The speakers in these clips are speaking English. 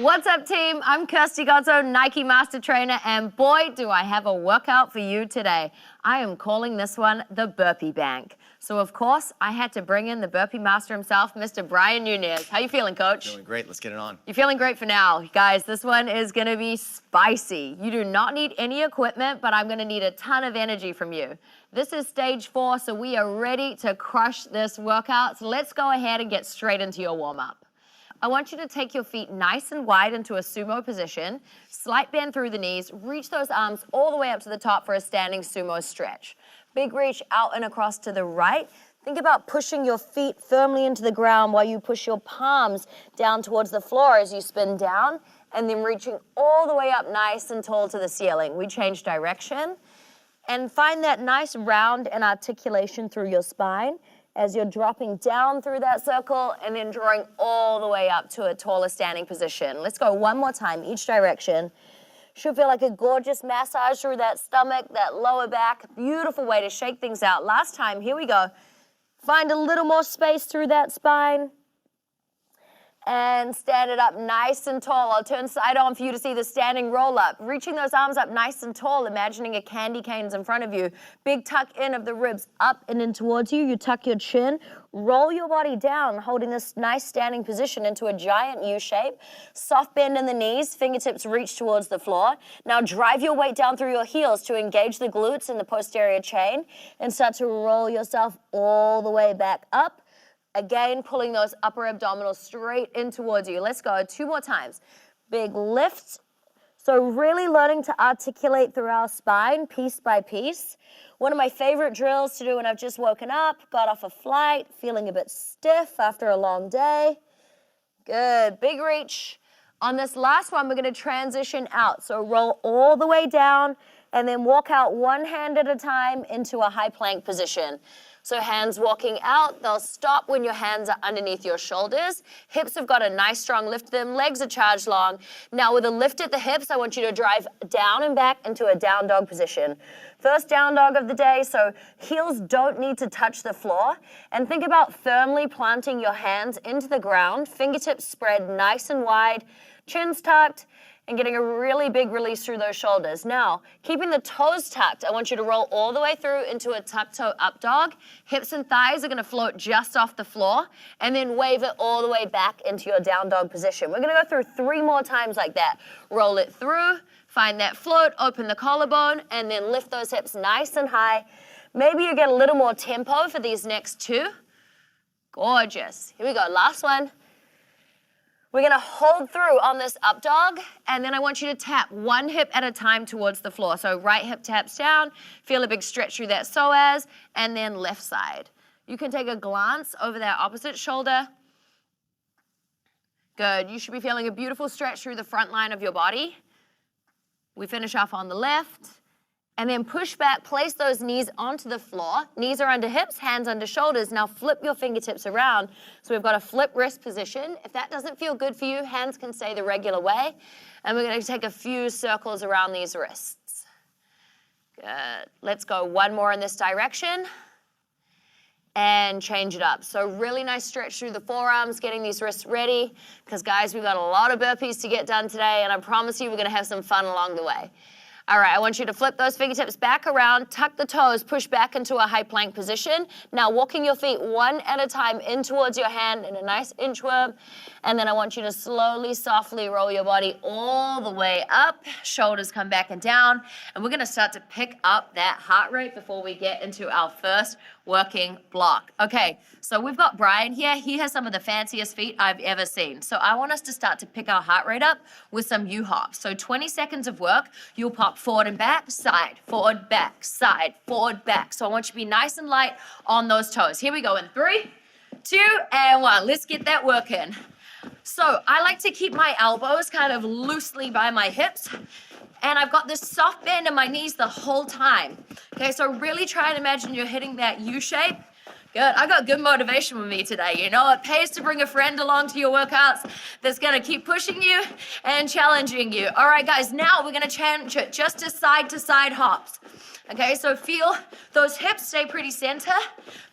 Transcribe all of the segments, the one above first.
What's up, team? I'm Kirsty, Godso, Nike Master Trainer, and boy, do I have a workout for you today. I am calling this one the Burpee Bank. So, of course, I had to bring in the Burpee Master himself, Mr. Brian Nunez. How you feeling, Coach? Feeling great. Let's get it on. You're feeling great for now. Guys, this one is going to be spicy. You do not need any equipment, but I'm going to need a ton of energy from you. This is stage 4, so we are ready to crush this workout. So let's go ahead and get straight into your warm-up. I want you to take your feet nice and wide into a sumo position, slight bend through the knees, reach those arms all the way up to the top for a standing sumo stretch. Big reach out and across to the right. Think about pushing your feet firmly into the ground while you push your palms down towards the floor as you spin down, and then reaching all the way up nice and tall to the ceiling. We change direction, and find that nice round and articulation through your spine as you're dropping down through that circle and then drawing all the way up to a taller standing position. Let's go one more time, each direction. Should feel like a gorgeous massage through that stomach, that lower back. Beautiful way to shake things out. Last time, here we go. Find a little more space through that spine. And stand it up nice and tall. I'll turn side on for you to see the standing roll up. Reaching those arms up nice and tall, imagining a candy cane's in front of you. Big tuck in of the ribs up and in towards you. You tuck your chin, roll your body down, holding this nice standing position into a giant U shape. Soft bend in the knees, fingertips reach towards the floor. Now drive your weight down through your heels to engage the glutes in the posterior chain and start to roll yourself all the way back up. Again, pulling those upper abdominals straight in towards you. Let's go 2 more times. Big lift. So really learning to articulate through our spine piece by piece. One of my favorite drills to do when I've just woken up, got off a flight, feeling a bit stiff after a long day. Good, big reach. On this last one, we're gonna transition out. So roll all the way down and then walk out one hand at a time into a high plank position. So hands walking out, they'll stop when your hands are underneath your shoulders. Hips have got a nice strong lift to them, legs are charged long. Now with a lift at the hips, I want you to drive down and back into a down dog position. First down dog of the day, so heels don't need to touch the floor. And think about firmly planting your hands into the ground, fingertips spread nice and wide, chins tucked, and getting a really big release through those shoulders. Now, keeping the toes tucked, I want you to roll all the way through into a tuck toe up dog. Hips and thighs are gonna float just off the floor, and then wave it all the way back into your down dog position. We're gonna go through 3 more times like that. Roll it through, find that float, open the collarbone, and then lift those hips nice and high. Maybe you get a little more tempo for these next 2. Gorgeous. Here we go, last one. We're gonna hold through on this up dog, and then I want you to tap one hip at a time towards the floor. So right hip taps down, feel a big stretch through that psoas, and then left side. You can take a glance over that opposite shoulder. Good, you should be feeling a beautiful stretch through the front line of your body. We finish off on the left. And then push back, place those knees onto the floor. Knees are under hips, hands under shoulders. Now flip your fingertips around. So we've got a flip wrist position. If that doesn't feel good for you, hands can stay the regular way. And we're gonna take a few circles around these wrists. Good, let's go 1 more in this direction. And change it up. So really nice stretch through the forearms, getting these wrists ready. Because guys, we've got a lot of burpees to get done today, and I promise you we're gonna have some fun along the way. All right, I want you to flip those fingertips back around, tuck the toes, push back into a high plank position. Now walking your feet one at a time in towards your hand in a nice inchworm. And then I want you to slowly, softly roll your body all the way up. Shoulders come back and down. And we're gonna start to pick up that heart rate before we get into our first working block. Okay, so we've got Brian here. He has some of the fanciest feet I've ever seen. So I want us to start to pick our heart rate up with some U-hops. So 20 seconds of work, you'll pop forward and back, side, forward, back, side, forward, back. So I want you to be nice and light on those toes. Here we go in 3, 2, and 1. Let's get that work in. So I like to keep my elbows kind of loosely by my hips. And I've got this soft bend in my knees the whole time. Okay, so really try and imagine you're hitting that U shape. Good, I got good motivation with me today. You know, it pays to bring a friend along to your workouts that's gonna keep pushing you and challenging you. All right, guys, now we're gonna change it just to side hops. Okay, so feel those hips stay pretty center,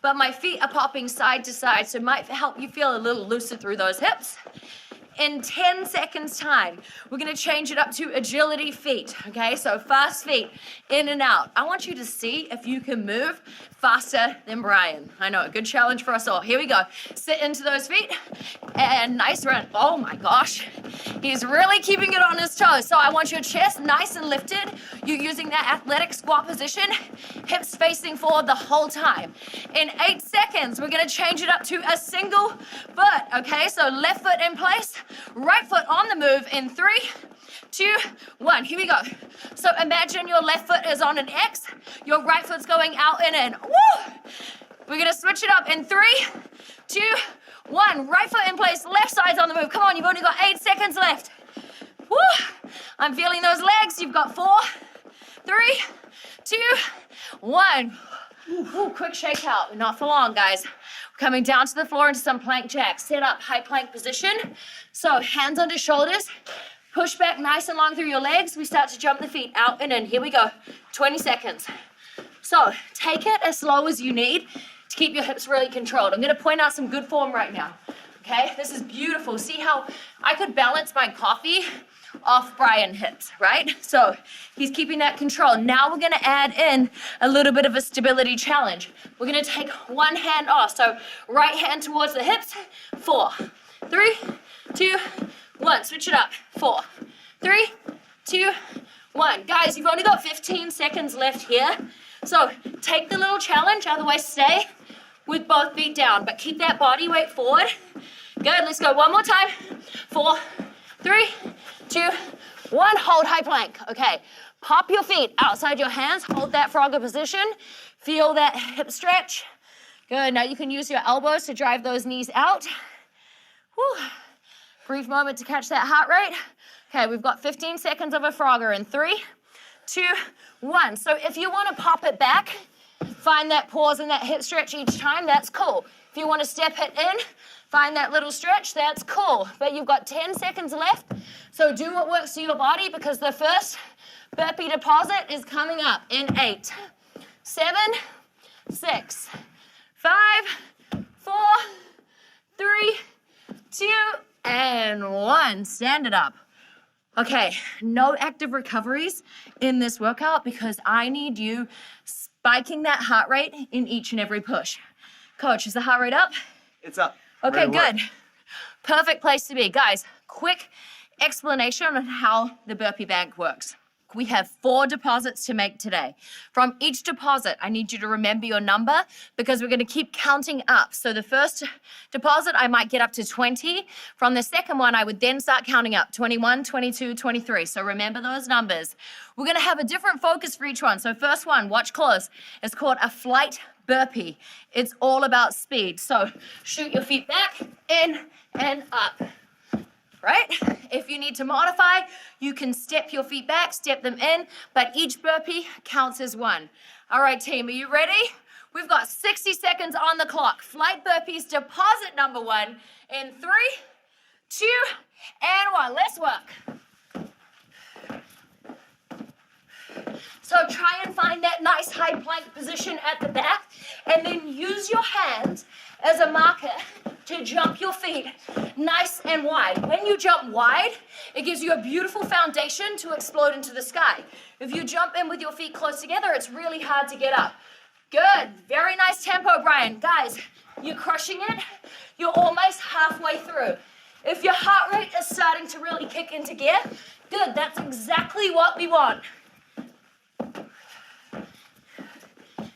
but my feet are popping side to side, so it might help you feel a little looser through those hips. in 10 seconds time, we're gonna change it up to agility feet, okay? So fast feet, in and out. I want you to see if you can move faster than Brian. I know, a good challenge for us all. Here we go. Sit into those feet, and nice run. Oh my gosh, he's really keeping it on his toes. So I want your chest nice and lifted. You're using that athletic squat position, hips facing forward the whole time. In 8 seconds, we're gonna change it up to a single foot, okay? So left foot in place, right foot on the move in 3, 2, 1. Here we go. So imagine your left foot is on an X, your right foot's going out and in. Woo! We're gonna switch it up in 3, 2, 1. Right foot in place, left side's on the move. Come on, you've only got 8 seconds left. Woo! I'm feeling those legs. You've got 4, 3, 2, 1. Ooh, quick shake out. Not for long, guys. We're coming down to the floor into some plank jacks. Sit up, high plank position. So hands under shoulders. Push back nice and long through your legs. We start to jump the feet out and in. Here we go. 20 seconds. So take it as slow as you need to keep your hips really controlled. I'm going to point out some good form right now. Okay, this is beautiful. See how I could balance my coffee off Brian's hips, right? So he's keeping that control. Now we're gonna add in a little bit of a stability challenge. We're gonna take one hand off. So right hand towards the hips. 4, 3, 2, 1. Switch it up. 4, 3, 2, 1. Guys, you've only got 15 seconds left here. So take the little challenge, otherwise stay with both feet down, but keep that body weight forward. Good, let's go one more time. 4, 3, 2, 1. Hold high plank. Okay, pop your feet outside your hands. Hold that frogger position. Feel that hip stretch. Good, now you can use your elbows to drive those knees out. Whew. Brief moment to catch that heart rate. Okay, we've got 15 seconds of a frogger in 3, 2, 1. So if you want to pop it back, find that pause and that hip stretch each time, that's cool. If you want to step it in, find that little stretch, that's cool. But you've got 10 seconds left, so do what works for your body because the first burpee deposit is coming up in 8, 7, 6, 5, 4, 3, 2, and 1. Stand it up. Okay, no active recoveries in this workout because I need you spiking that heart rate in each and every push. Coach, is the heart rate up? It's up. Okay, good. Perfect place to be. Guys, quick explanation on how the burpee bank works. We have 4 deposits to make today. From each deposit, I need you to remember your number because we're going to keep counting up. So the first deposit, I might get up to 20. From the second one, I would then start counting up 21, 22, 23. So remember those numbers. We're going to have a different focus for each one. So first one, watch close. It's called a flight burpee. It's all about speed. So shoot your feet back, in and up. Right? If you need to modify, you can step your feet back, step them in, but each burpee counts as 1. All right, team, are you ready? We've got 60 seconds on the clock. Flight burpees, deposit number 1 in 3, 2, and 1. Let's work. So try and find that nice high plank position at the back, and then use your hands as a marker to jump your feet nice and wide. When you jump wide, it gives you a beautiful foundation to explode into the sky. If you jump in with your feet close together, it's really hard to get up. Good, very nice tempo, Brian. Guys, you're crushing it. You're almost halfway through. If your heart rate is starting to really kick into gear, good, that's exactly what we want.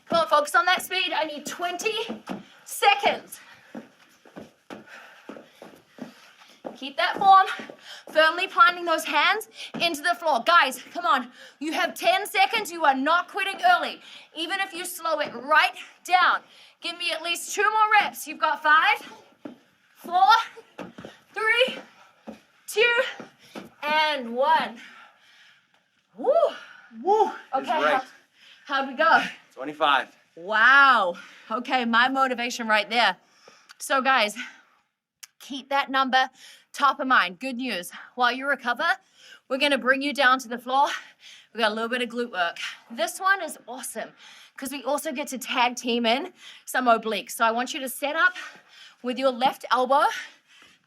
Come on, focus on that speed. I need 20 seconds. Keep that form, firmly planting those hands into the floor. Guys, come on. You have 10 seconds. You are not quitting early. Even if you slow it right down. Give me at least 2 more reps. You've got 5, 4, 3, 2, and 1. Woo. Woo. Okay, how'd we go? 25. Wow. Okay, my motivation right there. So guys, keep that number top of mind. Good news. While you recover, we're going to bring you down to the floor. We got a little bit of glute work. This one is awesome because we also get to tag team in some obliques. So I want you to set up with your left elbow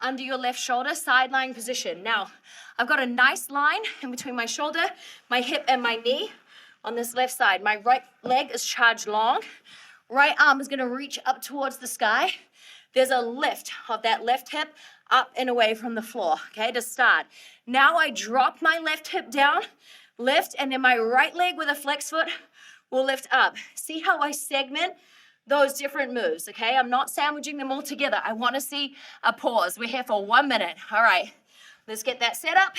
under your left shoulder, side lying position. Now, I've got a nice line in between my shoulder, my hip, and my knee on this left side. My right leg is charged long. Right arm is gonna reach up towards the sky. There's a lift of that left hip up and away from the floor, okay, to start. Now I drop my left hip down, lift, and then my right leg with a flex foot will lift up. See how I segment those different moves, okay? I'm not sandwiching them all together. I wanna see a pause. We're here for 1 minute. All right, let's get that set up.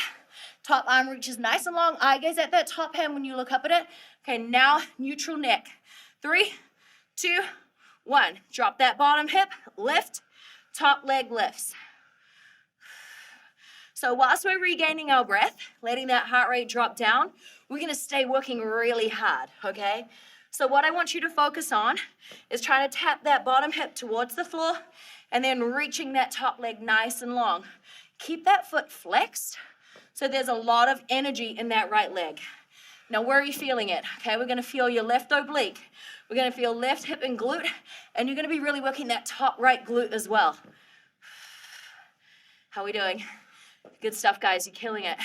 Top arm reaches nice and long. Eye gaze at that top hand when you look up at it. Okay, now neutral neck. 3, 2, 1. Drop that bottom hip, lift, top leg lifts. So whilst we're regaining our breath, letting that heart rate drop down, we're gonna stay working really hard, okay? So what I want you to focus on is trying to tap that bottom hip towards the floor and then reaching that top leg nice and long. Keep that foot flexed so there's a lot of energy in that right leg. Now where are you feeling it? Okay, we're gonna feel your left oblique. We're gonna feel left hip and glute, and you're gonna be really working that top right glute as well. How are we doing? Good stuff, guys, you're killing it.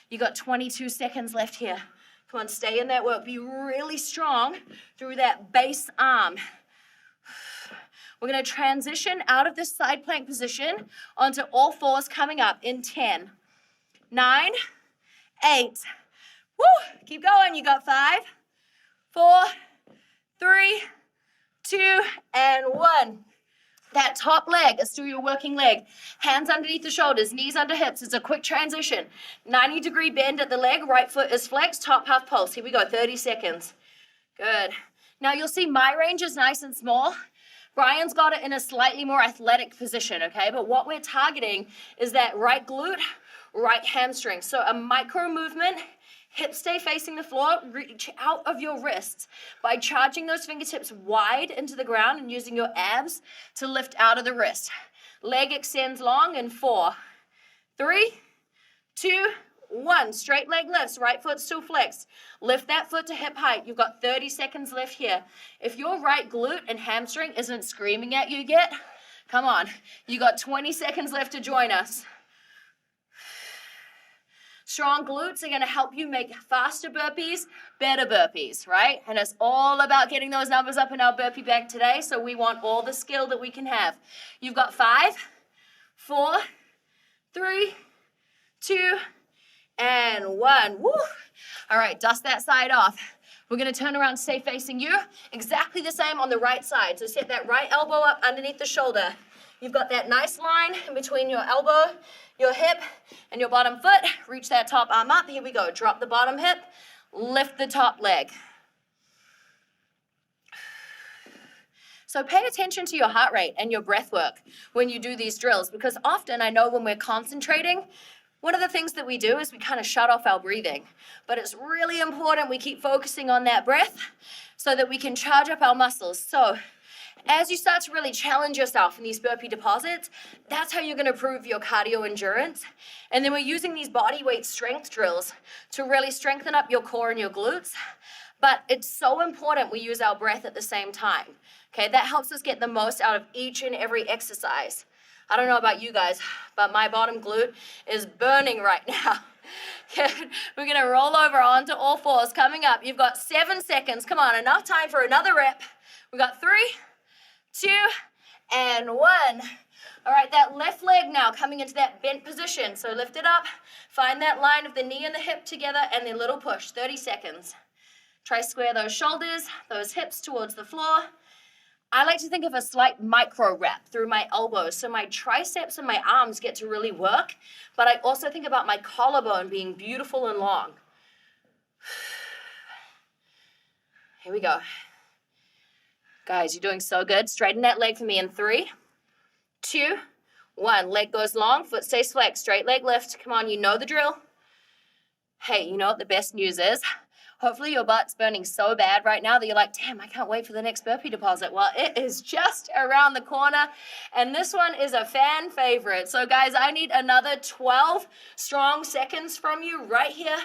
You got 22 seconds left here. Come on, stay in that work. Be really strong through that base arm. We're gonna transition out of this side plank position onto all fours coming up in 10, 9, 8, woo, keep going. You got 5, 4, 3, 2, and 1. That top leg is still your working leg. Hands underneath the shoulders, knees under hips. It's a quick transition. 90-degree bend at the leg, right foot is flexed, top half pulse. Here we go, 30 seconds. Good. Now you'll see my range is nice and small. Brian's got it in a slightly more athletic position, okay? But what we're targeting is that right glute, right hamstring. So a micro movement, hips stay facing the floor, reach out of your wrists by charging those fingertips wide into the ground and using your abs to lift out of the wrist. Leg extends long in 4, 3, 2, 1. Straight leg lifts, right foot still flexed. Lift that foot to hip height. You've got 30 seconds left here. If your right glute and hamstring isn't screaming at you yet, come on. You got 20 seconds left to join us. Strong glutes are gonna help you make faster burpees, better burpees, right? And it's all about getting those numbers up in our burpee bag today, so we want all the skill that we can have. You've got 5, 4, 3, 2, and 1. Woo! All right, dust that side off. We're gonna turn around, stay facing you. Exactly the same on the right side. So set that right elbow up underneath the shoulder. You've got that nice line in between your elbow, your hip, and your bottom foot. Reach that top arm up. Here we go. Drop the bottom hip, lift the top leg. So pay attention to your heart rate and your breath work when you do these drills, because often I know when we're concentrating, one of the things that we do is we kind of shut off our breathing. But it's really important we keep focusing on that breath so that we can charge up our muscles. So as you start to really challenge yourself in these burpee deposits, that's how you're gonna improve your cardio endurance. And then we're using these body weight strength drills to really strengthen up your core and your glutes. But it's so important we use our breath at the same time. Okay, that helps us get the most out of each and every exercise. I don't know about you guys, but my bottom glute is burning right now. We're gonna roll over onto all fours coming up. You've got 7 seconds. Come on, enough time for another rep. We got 3, 2, and 1. All right, that left leg now coming into that bent position. So lift it up, find that line of the knee and the hip together, and then little push, 30 seconds. Try square those shoulders, those hips towards the floor. I like to think of a slight micro wrap through my elbows, so my triceps and my arms get to really work, but I also think about my collarbone being beautiful and long. Here we go. Guys, you're doing so good. Straighten that leg for me in 3, 2, 1. Leg goes long, foot stays flexed, straight leg lift. Come on, you know the drill. Hey, you know what the best news is? Hopefully your butt's burning so bad right now that you're like, damn, I can't wait for the next burpee deposit. Well, it is just around the corner, and this one is a fan favorite. So guys, I need another 12 strong seconds from you right here.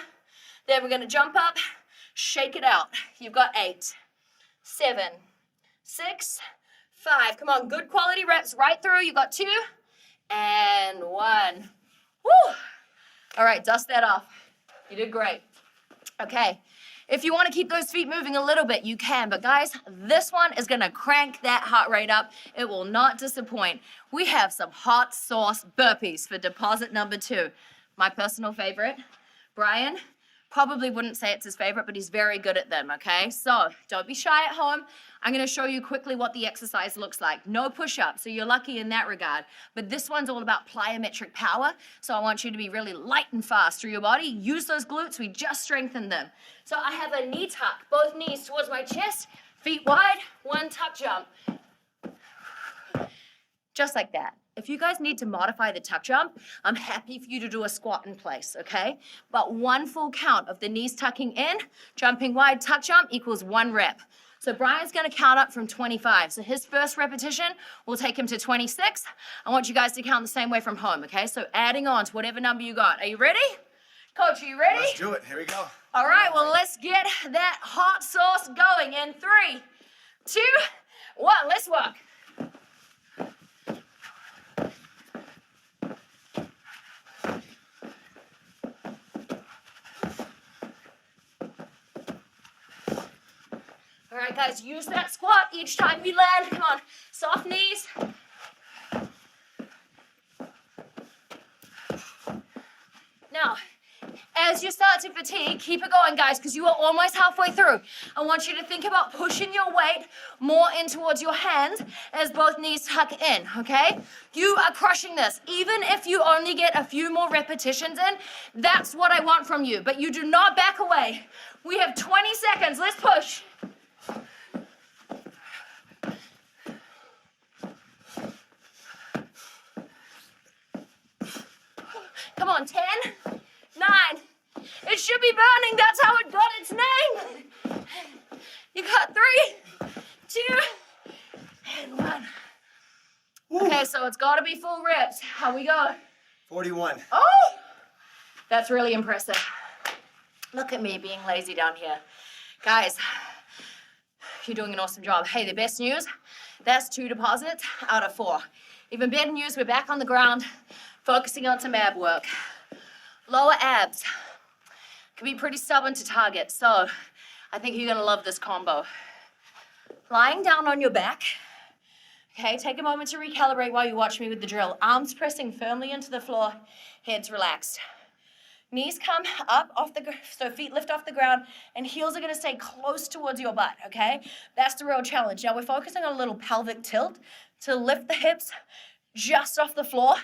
Then we're gonna jump up, shake it out. You've got 8, 7, 6, 5. Come on, good quality reps right through. You've got 2, and 1. Woo! All right, dust that off. You did great. Okay, if you want to keep those feet moving a little bit, you can. But guys, this one is going to crank that heart rate up. It will not disappoint. We have some hot sauce burpees for deposit number 2. My personal favorite. Brian probably wouldn't say it's his favorite, but he's very good at them, okay? So don't be shy at home. I'm going to show you quickly what the exercise looks like. No push-up, so you're lucky in that regard. But this one's all about plyometric power, so I want you to be really light and fast through your body. Use those glutes. We just strengthened them. So I have a knee tuck, both knees towards my chest, feet wide, 1 tuck jump. Just like that. If you guys need to modify the tuck jump, I'm happy for you to do a squat in place, okay? But 1 full count of the knees tucking in, jumping wide, tuck jump equals 1 rep. So Brian's gonna count up from 25. So his first repetition will take him to 26. I want you guys to count the same way from home, okay? So adding on to whatever number you got. Are you ready? Coach, are you ready? Let's do it, here we go. All right, well, let's get that hot sauce going in 3, 2, 1, let's work. All right, guys, use that squat each time you land. Come on, soft knees. Now, as you start to fatigue, keep it going, guys, because you are almost halfway through. I want you to think about pushing your weight more in towards your hands as both knees tuck in, okay? You are crushing this. Even if you only get a few more repetitions in, that's what I want from you. But you do not back away. We have 20 seconds. Let's push. Come on, 10, 9. It should be burning. That's how it got its name. You got 3, 2, and 1. Woo. Okay, so it's got to be full reps. How we go? 41. Oh, that's really impressive. Look at me being lazy down here. Guys, you're doing an awesome job. Hey, the best news, that's 2 deposits out of 4. Even better news, we're back on the ground, focusing on some ab work. Lower abs can be pretty stubborn to target, so I think you're gonna love this combo. Lying down on your back, okay, take a moment to recalibrate while you watch me with the drill. Arms pressing firmly into the floor, heads relaxed. Knees come up off the, so feet lift off the ground, and heels are gonna stay close towards your butt, okay? That's the real challenge. Now we're focusing on a little pelvic tilt to lift the hips just off the floor,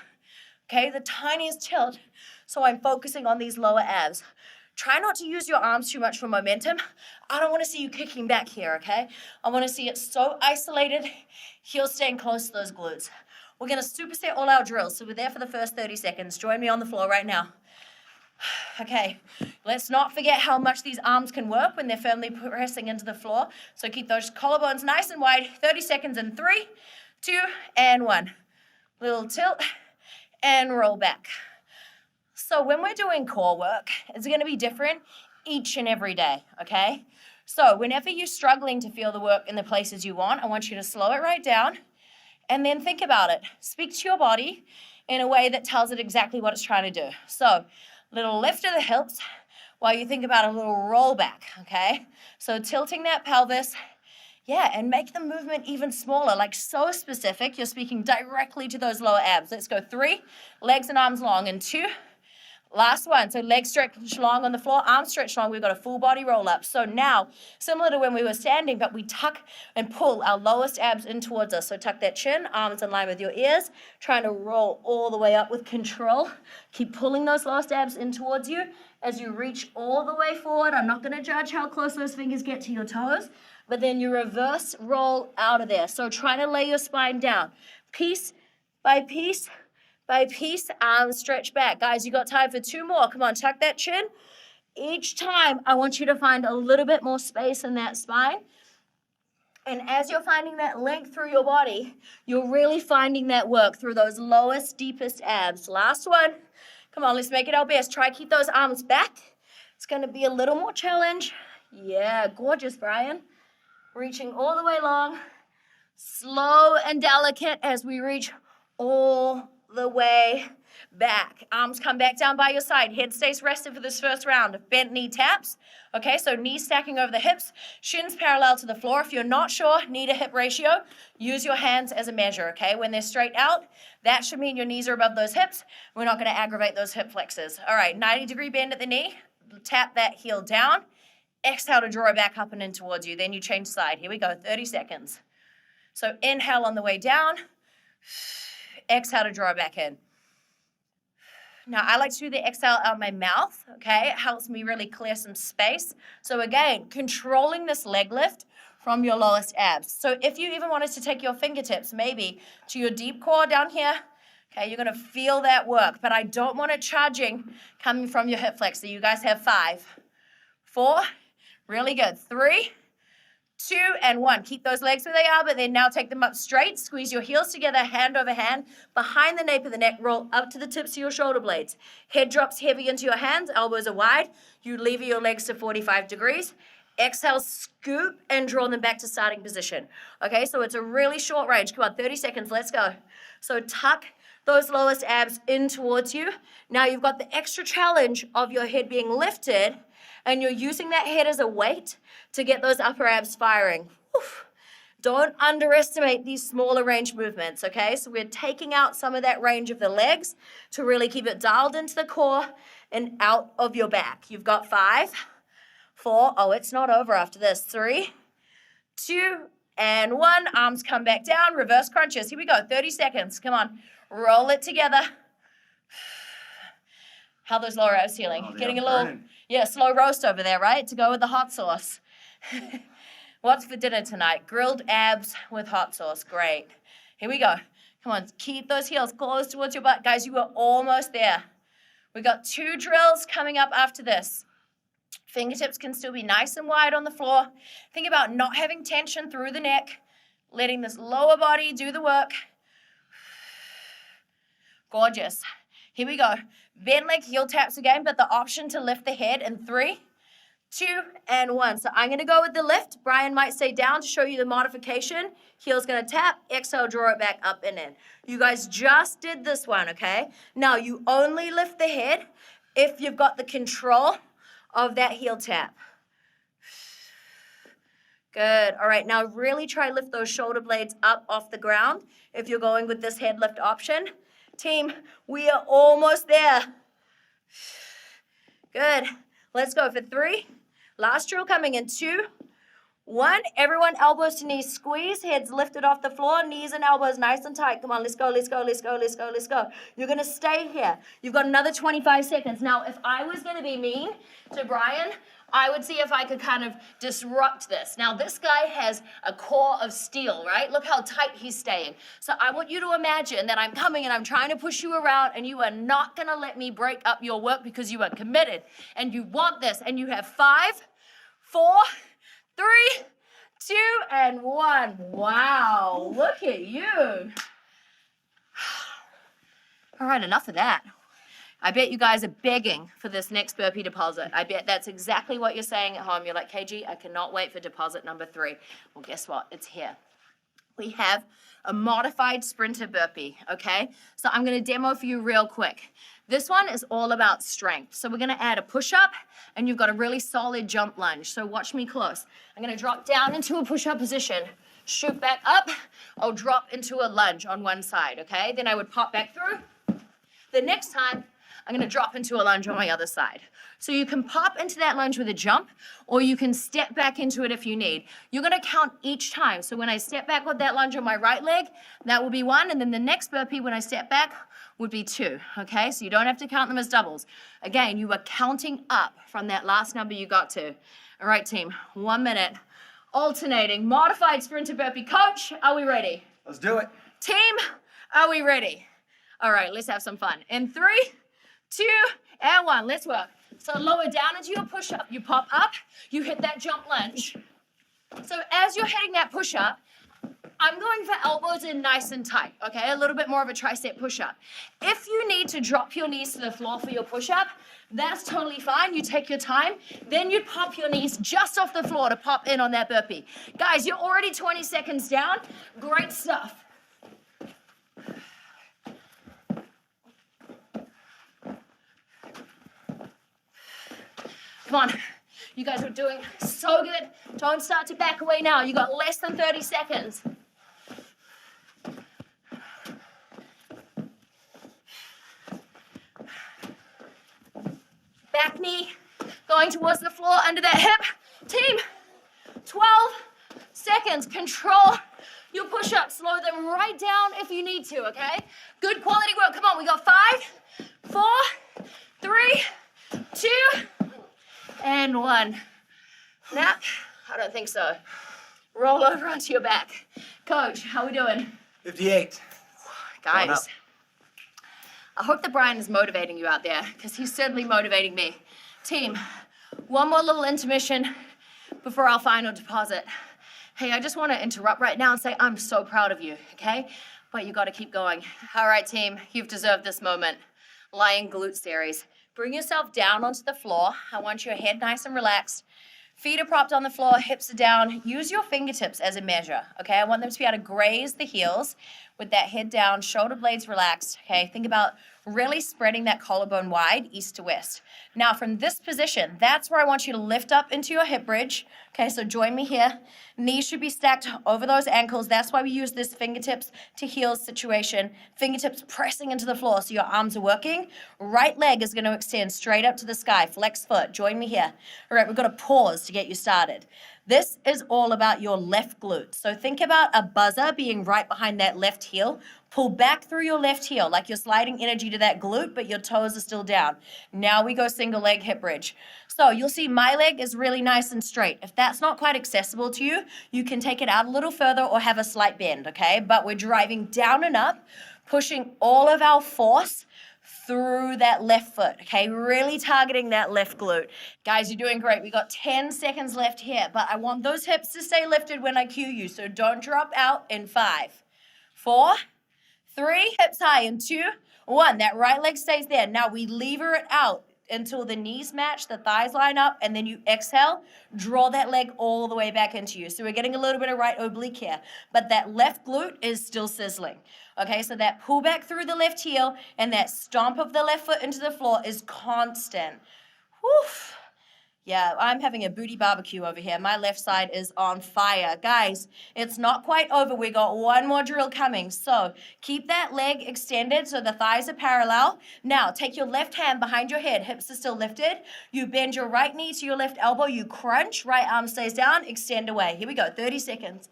okay? The tiniest tilt. So I'm focusing on these lower abs. Try not to use your arms too much for momentum. I don't wanna see you kicking back here, okay? I wanna see it so isolated, heels staying close to those glutes. We're gonna superset all our drills, so we're there for the first 30 seconds. Join me on the floor right now. Okay, let's not forget how much these arms can work when they're firmly pressing into the floor. So keep those collarbones nice and wide. 30 seconds in 3, 2, and 1. Little tilt and roll back. So when we're doing core work, it's gonna be different each and every day, okay? So whenever you're struggling to feel the work in the places you want, I want you to slow it right down and then think about it. Speak to your body in a way that tells it exactly what it's trying to do. So little lift of the hips while you think about a little roll back, okay? So tilting that pelvis, yeah, and make the movement even smaller, like so specific. You're speaking directly to those lower abs. Let's go 3, legs and arms long, and 2, last one. So legs stretch long on the floor, arms stretch long. We've got a full body roll up. So now, similar to when we were standing, but we tuck and pull our lowest abs in towards us. So tuck that chin, arms in line with your ears, trying to roll all the way up with control. Keep pulling those lowest abs in towards you as you reach all the way forward. I'm not gonna judge how close those fingers get to your toes, but then you reverse roll out of there. So try to lay your spine down. Piece by piece, by piece, arms stretch back. Guys, you got time for 2 more. Come on, tuck that chin. Each time, I want you to find a little bit more space in that spine. And as you're finding that length through your body, you're really finding that work through those lowest, deepest abs. Last one. Come on, let's make it our best. Try to keep those arms back. It's gonna be a little more challenge. Yeah, gorgeous, Brian. Reaching all the way long. Slow and delicate as we reach all the way back. Arms come back down by your side. Head stays rested for this first round. Bent knee taps. Okay, so knees stacking over the hips, shins parallel to the floor. If you're not sure, knee to hip ratio, use your hands as a measure, okay? When they're straight out, that should mean your knees are above those hips. We're not gonna aggravate those hip flexors. All right, 90-degree bend at the knee. Tap that heel down. Exhale to draw it back up and in towards you. Then you change side. Here we go, 30 seconds. So inhale on the way down. Exhale to draw it back in. Now, I like to do the exhale out my mouth, okay? It helps me really clear some space. So again, controlling this leg lift from your lowest abs. So if you even wanted to take your fingertips maybe to your deep core down here, okay, you're gonna feel that work, but I don't want it charging coming from your hip flexor. You guys have 5, 4, really good, 3, 2, and 1. Keep those legs where they are, but then now take them up straight. Squeeze your heels together, hand over hand, behind the nape of the neck, roll up to the tips of your shoulder blades. Head drops heavy into your hands, elbows are wide. You lever your legs to 45 degrees. Exhale, scoop, and draw them back to starting position. Okay, so it's a really short range. Come on, 30 seconds, let's go. So tuck those lowest abs in towards you. Now you've got the extra challenge of your head being lifted, and you're using that head as a weight to get those upper abs firing. Oof. Don't underestimate these smaller range movements, okay? So we're taking out some of that range of the legs to really keep it dialed into the core and out of your back. You've got 5, 4, oh, it's not over after this. 3, 2, and 1. Arms come back down, reverse crunches. Here we go, 30 seconds. Come on, roll it together. How those lower abs feeling? Oh, getting a little, yeah, slow roast over there, right? To go with the hot sauce. What's for dinner tonight? Grilled abs with hot sauce. Great. Here we go. Come on, keep those heels close towards your butt. Guys, you are almost there. We got 2 drills coming up after this. Fingertips can still be nice and wide on the floor. Think about not having tension through the neck, letting this lower body do the work. Gorgeous. Here we go. Bend leg, heel taps again, but the option to lift the head in 3, 2, and 1. So I'm gonna go with the lift. Brian might stay down to show you the modification. Heel's gonna tap, exhale, draw it back up and in. You guys just did this one, okay? Now you only lift the head if you've got the control of that heel tap. Good, all right, now really try lift those shoulder blades up off the ground if you're going with this head lift option. Team, we are almost there. Good. Let's go for 3. Last drill coming in 2, 1. Everyone elbows to knees squeeze, heads lifted off the floor, knees and elbows nice and tight. Come on, let's go, let's go, let's go, let's go, let's go. You're gonna stay here. You've got another 25 seconds. Now, if I was gonna be mean to Brian, I would see if I could kind of disrupt this. Now, this guy has a core of steel, right? Look how tight he's staying. So I want you to imagine that I'm coming and I'm trying to push you around, and you are not gonna let me break up your work because you are committed and you want this, and you have 5, 4, 3, 2, and 1. Wow, look at you. All right, enough of that. I bet you guys are begging for this next burpee deposit. I bet that's exactly what you're saying at home. You're like, KG, I cannot wait for deposit number 3. Well, guess what? It's here. We have a modified sprinter burpee, okay? So I'm gonna demo for you real quick. This one is all about strength. So we're gonna add a push-up, and you've got a really solid jump lunge. So watch me close. I'm gonna drop down into a push-up position, shoot back up, I'll drop into a lunge on one side, okay? Then I would pop back through. The next time, I'm gonna drop into a lunge on my other side. So you can pop into that lunge with a jump, or you can step back into it if you need. You're gonna count each time. So when I step back with that lunge on my right leg, that will be 1, and then the next burpee when I step back would be 2, okay? So you don't have to count them as doubles. Again, you are counting up from that last number you got to. All right, team, 1 minute. Alternating, modified sprinter burpee. Coach, are we ready? Let's do it. Team, are we ready? All right, let's have some fun. In 3, 2, and 1, let's work. So lower down into your push-up. You pop up, you hit that jump lunge. So as you're hitting that push-up, I'm going for elbows in nice and tight, okay? A little bit more of a tricep push-up. If you need to drop your knees to the floor for your push-up, that's totally fine. You take your time. Then you'd pop your knees just off the floor to pop in on that burpee. Guys, you're already 20 seconds down. Great stuff. Come on. You guys are doing so good. Don't start to back away now. You got less than 30 seconds. Back knee going towards the floor under that hip. Team, 12 seconds. Control your push-ups. Slow them right down if you need to, okay? Good quality work. Come on, we got 5, 4, 3, 2, and 1. Nap? I don't think so. Roll over onto your back. Coach, how we doing? 58. Guys, I hope that Brian is motivating you out there, because he's certainly motivating me. Team, one more little intermission before our final deposit. Hey, I just want to interrupt right now and say I'm so proud of you, okay? But you got to keep going. All right, team, you've deserved this moment. Lying glute series. Bring yourself down onto the floor. I want your head nice and relaxed. Feet are propped on the floor, hips are down. Use your fingertips as a measure, okay? I want them to be able to graze the heels with that head down, shoulder blades relaxed, okay? Think about really spreading that collarbone wide, east to west. Now, from this position, that's where I want you to lift up into your hip bridge, okay? So join me here. Knees should be stacked over those ankles. That's why we use this fingertips to heels situation. Fingertips pressing into the floor so your arms are working. Right leg is going to extend straight up to the sky. Flex foot. Join me here. All right, we've got to pause to get you started. This is all about your left glute. So think about a buzzer being right behind that left heel. Pull back through your left heel like you're sliding energy to that glute, but your toes are still down. Now we go single leg hip bridge. So you'll see my leg is really nice and straight. If that's not quite accessible to you, you can take it out a little further or have a slight bend, okay? But we're driving down and up, pushing all of our force through that left foot, okay? Really targeting that left glute. Guys, you're doing great. We got 10 seconds left here, but I want those hips to stay lifted when I cue you, so don't drop out in 5, 4, 3, hips high in 2, 1. That right leg stays there. Now we lever it out until the knees match, the thighs line up, and then you exhale, draw that leg all the way back into you. So we're getting a little bit of right oblique here, but that left glute is still sizzling. Okay, so that pull back through the left heel and that stomp of the left foot into the floor is constant. Woof. Yeah, I'm having a booty barbecue over here. My left side is on fire. Guys, it's not quite over. We got one more drill coming. So keep that leg extended so the thighs are parallel. Now take your left hand behind your head. Hips are still lifted. You bend your right knee to your left elbow. You crunch. Right arm stays down. Extend away. Here we go. 30 seconds.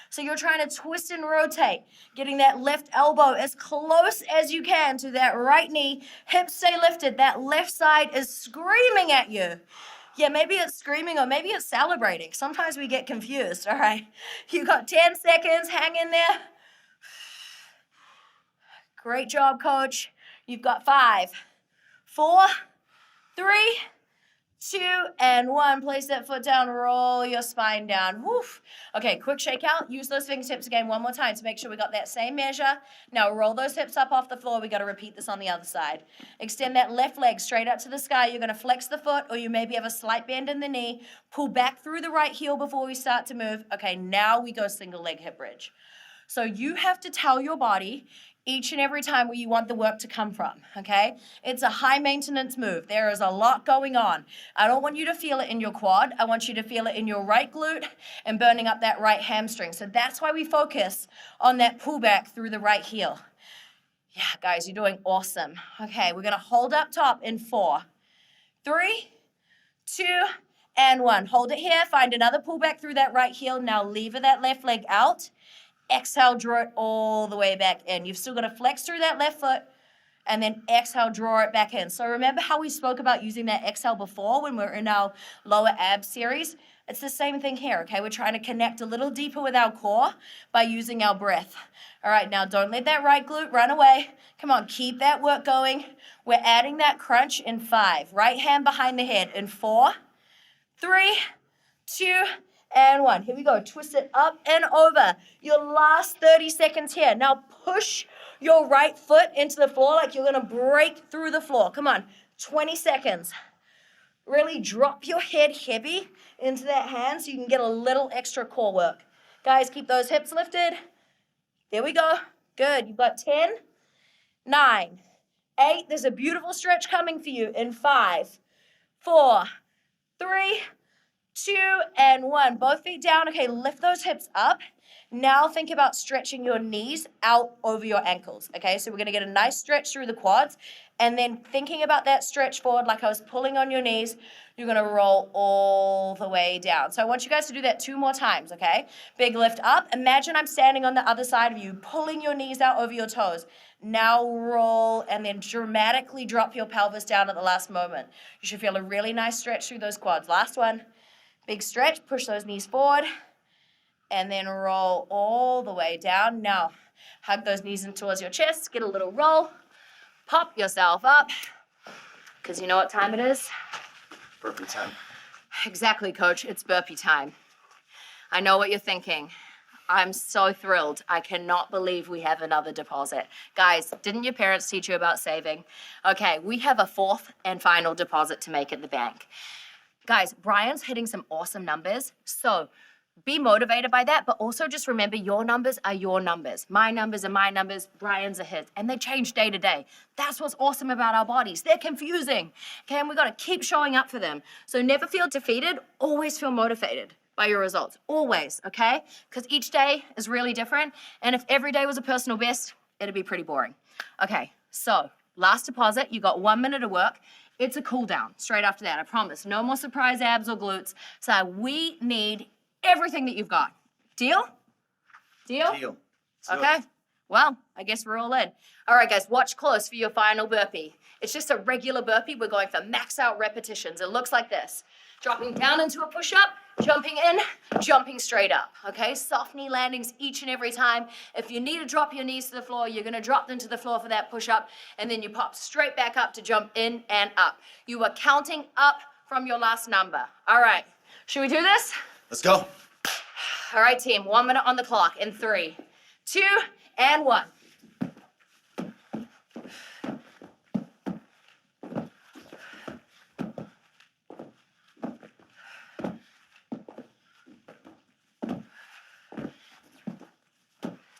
So you're trying to twist and rotate, getting that left elbow as close as you can to that right knee. Hips stay lifted. That left side is screaming at you. Yeah, maybe it's screaming or maybe it's celebrating. Sometimes we get confused, all right? You got 10 seconds. Hang in there. Great job, coach. You've got 5, 4, 3, 2, and 1. Place that foot down, roll your spine down. Woof. Okay, quick shake out. Use those fingertips again one more time to make sure we got that same measure. Now roll those hips up off the floor. We got to repeat this on the other side. Extend that left leg straight up to the sky. You're going to flex the foot, or you maybe have a slight bend in the knee. Pull back through the right heel before we start to move. Okay, now we go single leg hip bridge. So you have to tell your body each and every time where you want the work to come from, okay? It's a high maintenance move. There is a lot going on. I don't want you to feel it in your quad. I want you to feel it in your right glute and burning up that right hamstring. So that's why we focus on that pullback through the right heel. Yeah, guys, you're doing awesome. Okay, we're gonna hold up top in 4, 3, 2, and 1. Hold it here, find another pullback through that right heel. Now lever that left leg out. Exhale, draw it all the way back in. You've still got to flex through that left foot and then exhale, draw it back in. So remember how we spoke about using that exhale before when we're in our lower ab series? It's the same thing here, okay? We're trying to connect a little deeper with our core by using our breath. All right, now don't let that right glute run away. Come on, keep that work going. We're adding that crunch in 5. Right hand behind the head in 4, 3, 2, and 1. Here we go. Twist it up and over. Your last 30 seconds here. Now push your right foot into the floor like you're going to break through the floor. Come on. 20 seconds. Really drop your head heavy into that hand so you can get a little extra core work. Guys, keep those hips lifted. There we go. Good. You've got 10, 9, 8. There's a beautiful stretch coming for you in 5, 4, 3, 2, and 1. Both feet down. Okay, lift those hips up. Now think about stretching your knees out over your ankles, okay? So we're gonna get a nice stretch through the quads, and then thinking about that stretch forward like I was pulling on your knees, you're gonna roll all the way down. So I want you guys to do that 2 more times, okay? Big lift up. Imagine I'm standing on the other side of you, pulling your knees out over your toes. Now roll, and then dramatically drop your pelvis down at the last moment. You should feel a really nice stretch through those quads. Last one. Big stretch, push those knees forward. And then roll all the way down. Now, hug those knees in towards your chest, get a little roll, pop yourself up, because you know what time it is? Burpee time. Exactly, coach, it's burpee time. I know what you're thinking. I'm so thrilled. I cannot believe we have another deposit. Guys, didn't your parents teach you about saving? Okay, we have a 4th and final deposit to make at the bank. Guys, Brian's hitting some awesome numbers, so be motivated by that, but also just remember your numbers are your numbers. My numbers are my numbers, Brian's are his, and they change day to day. That's what's awesome about our bodies. They're confusing, okay? And we gotta keep showing up for them. So never feel defeated, always feel motivated by your results, always, okay? Because each day is really different, and if every day was a personal best, it'd be pretty boring. Okay, so last deposit, you got 1 minute of work. It's a cool down straight after that, I promise. No more surprise abs or glutes. So we need everything that you've got. Deal? Deal? Deal. Okay. Well, I guess we're all in. All right, guys, watch close for your final burpee. It's just a regular burpee. We're going for max out repetitions. It looks like this. Dropping down into a push-up, jumping in, jumping straight up, okay? Soft knee landings each and every time. If you need to drop your knees to the floor, you're gonna drop them to the floor for that push-up, and then you pop straight back up to jump in and up. You are counting up from your last number. All right, should we do this? Let's go. All right, team, 1 minute on the clock in 3, 2, and 1.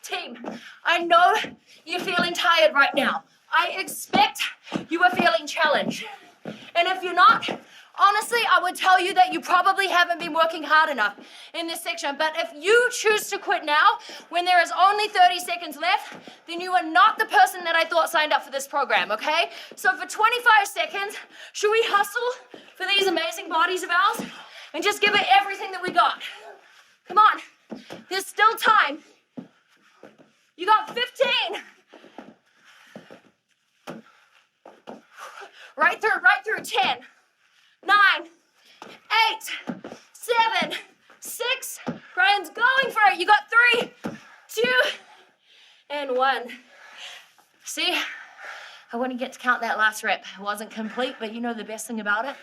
Team, I know you're feeling tired right now. I expect you are feeling challenged. And if you're not, honestly, I would tell you that you probably haven't been working hard enough in this section. But if you choose to quit now, when there is only 30 seconds left, then you are not the person that I thought signed up for this program, okay? So for 25 seconds, should we hustle for these amazing bodies of ours and just give it everything that we got? Come on, there's still time. You got 15. Right through 10, 9, 8, 7, 6. Brian's going for it. You got 3, 2, and 1. See, I wouldn't get to count that last rep. It wasn't complete, but you know the best thing about it?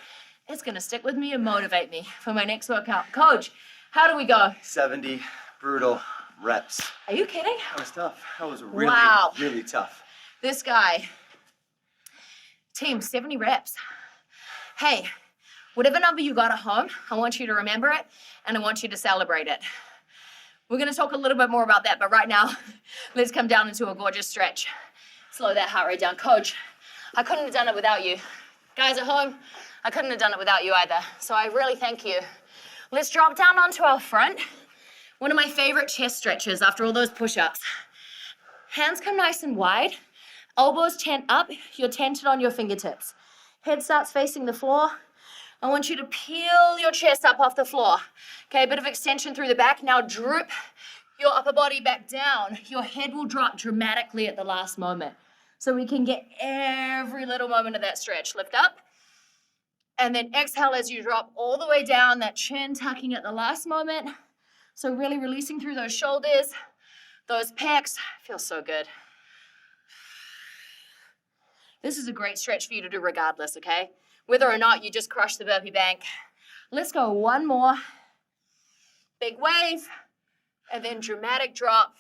It's gonna stick with me and motivate me for my next workout. Coach, how do we go? 70 brutal reps. Are you kidding? That was tough. That was really tough. This guy, team, 70 reps. Hey, whatever number you got at home, I want you to remember it and I want you to celebrate it. We're gonna talk a little bit more about that, but right now, let's come down into a gorgeous stretch. Slow that heart rate down. Coach, I couldn't have done it without you. Guys at home, I couldn't have done it without you either. So I really thank you. Let's drop down onto our front. One of my favorite chest stretches after all those push-ups. Hands come nice and wide. Elbows tent up, you're tented on your fingertips. Head starts facing the floor. I want you to peel your chest up off the floor. Okay, a bit of extension through the back. Now droop your upper body back down. Your head will drop dramatically at the last moment. So we can get every little moment of that stretch. Lift up. And then exhale as you drop all the way down, that chin tucking at the last moment. So really releasing through those shoulders, those pecs. Feels so good. This is a great stretch for you to do regardless, okay? Whether or not you just crush the burpee bank. Let's go one more. Big wave, and then dramatic drop.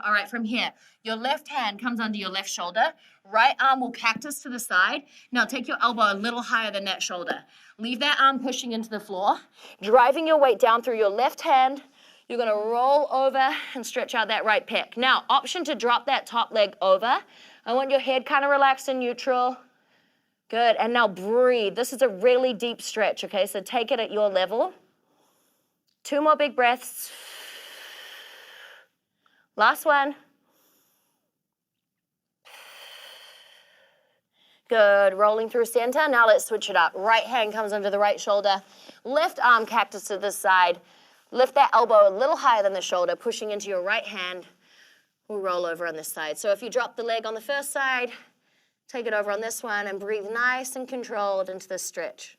All right, from here, your left hand comes under your left shoulder. Right arm will cactus to the side. Now take your elbow a little higher than that shoulder. Leave that arm pushing into the floor. Driving your weight down through your left hand. You're gonna roll over and stretch out that right pec. Now, option to drop that top leg over. I want your head kind of relaxed and neutral. Good, and now breathe. This is a really deep stretch, okay? So take it at your level. 2 more big breaths. Last one. Good, rolling through center. Now let's switch it up. Right hand comes under the right shoulder. Left arm cactus to this side. Lift that elbow a little higher than the shoulder, pushing into your right hand. We'll roll over on this side. So if you drop the leg on the first side, take it over on this one and breathe nice and controlled into this stretch.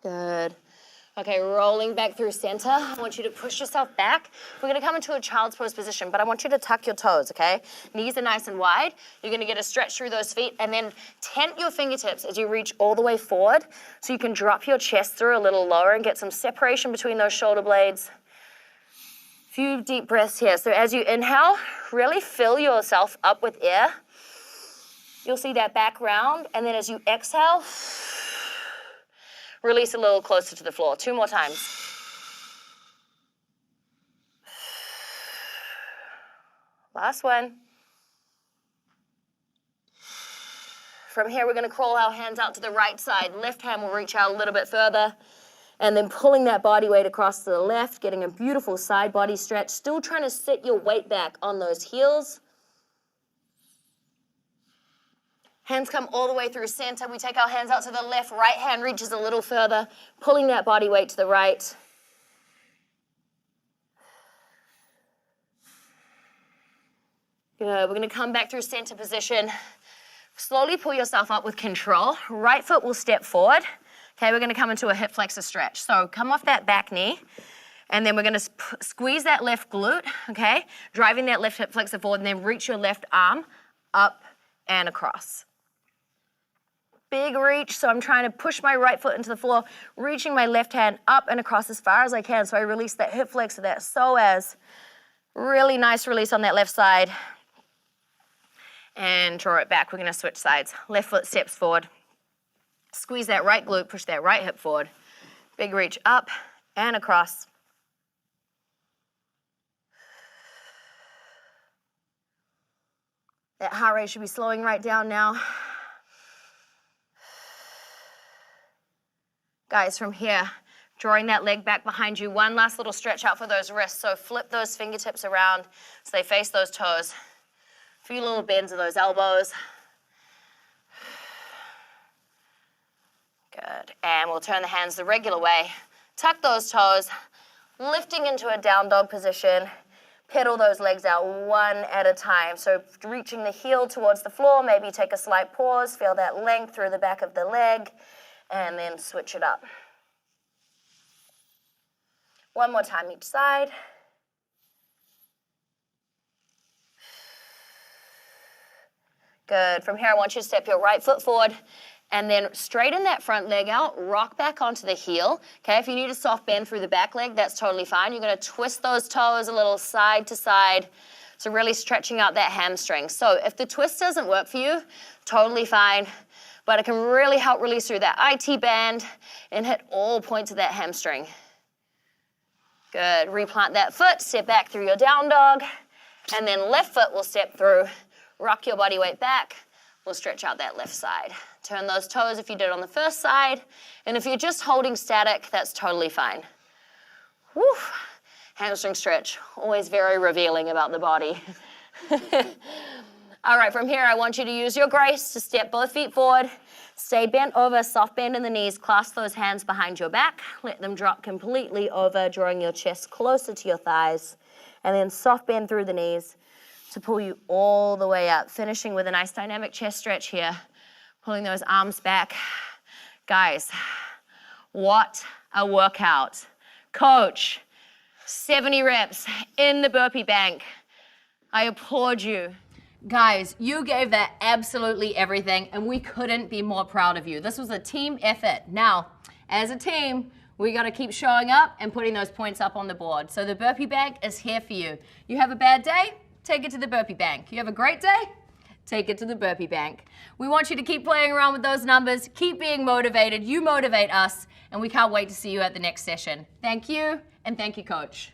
Good. Okay, rolling back through center. I want you to push yourself back. We're gonna come into a child's pose position, but I want you to tuck your toes, okay? Knees are nice and wide. You're gonna get a stretch through those feet and then tent your fingertips as you reach all the way forward so you can drop your chest through a little lower and get some separation between those shoulder blades. Few deep breaths here. So as you inhale, really fill yourself up with air. You'll see that back round, and then as you exhale, release a little closer to the floor. 2 more times. Last one. From here, we're gonna crawl our hands out to the right side. Left hand will reach out a little bit further. And then pulling that body weight across to the left, getting a beautiful side body stretch. Still trying to sit your weight back on those heels. Hands come all the way through center. We take our hands out to the left. Right hand reaches a little further, pulling that body weight to the right. Good. We're going to come back through center position. Slowly pull yourself up with control. Right foot will step forward. Okay, we're going to come into a hip flexor stretch. So come off that back knee. And then we're going to squeeze that left glute, okay? Driving that left hip flexor forward, and then reach your left arm up and across. Big reach, so I'm trying to push my right foot into the floor, reaching my left hand up and across as far as I can, so I release that hip flexor, that psoas. Really nice release on that left side. And draw it back. We're going to switch sides. Left foot steps forward. Squeeze that right glute, push that right hip forward. Big reach up and across. That heart rate should be slowing right down now. Guys, from here, drawing that leg back behind you. One last little stretch out for those wrists. So flip those fingertips around so they face those toes. A few little bends of those elbows. Good. And we'll turn the hands the regular way. Tuck those toes, lifting into a down dog position. Pedal those legs out one at a time. So reaching the heel towards the floor, maybe take a slight pause, feel that length through the back of the leg, and then switch it up. One more time each side. Good. From here, I want you to step your right foot forward and then straighten that front leg out, rock back onto the heel. Okay, if you need a soft bend through the back leg, that's totally fine. You're gonna twist those toes a little side to side. So really stretching out that hamstring. So if the twist doesn't work for you, totally fine. But it can really help release through that IT band and hit all points of that hamstring. Good. Replant that foot, step back through your down dog, and then left foot will step through. Rock your body weight back. We'll stretch out that left side. Turn those toes if you did on the first side. And if you're just holding static, that's totally fine. Woo. Hamstring stretch, always very revealing about the body. All right, from here, I want you to use your grace to step both feet forward. Stay bent over, soft bend in the knees. Clasp those hands behind your back. Let them drop completely over, drawing your chest closer to your thighs. And then soft bend through the knees to pull you all the way up. Finishing with a nice dynamic chest stretch here. Pulling those arms back. Guys, what a workout. Coach, 70 reps in the burpee bank. I applaud you. Guys, you gave that absolutely everything, and we couldn't be more proud of you. This was a team effort. Now, as a team, we got to keep showing up and putting those points up on the board. So the burpee bank is here for you. You have a bad day? Take it to the burpee bank. You have a great day? Take it to the burpee bank. We want you to keep playing around with those numbers, keep being motivated. You motivate us, and we can't wait to see you at the next session. Thank you, and thank you, Coach.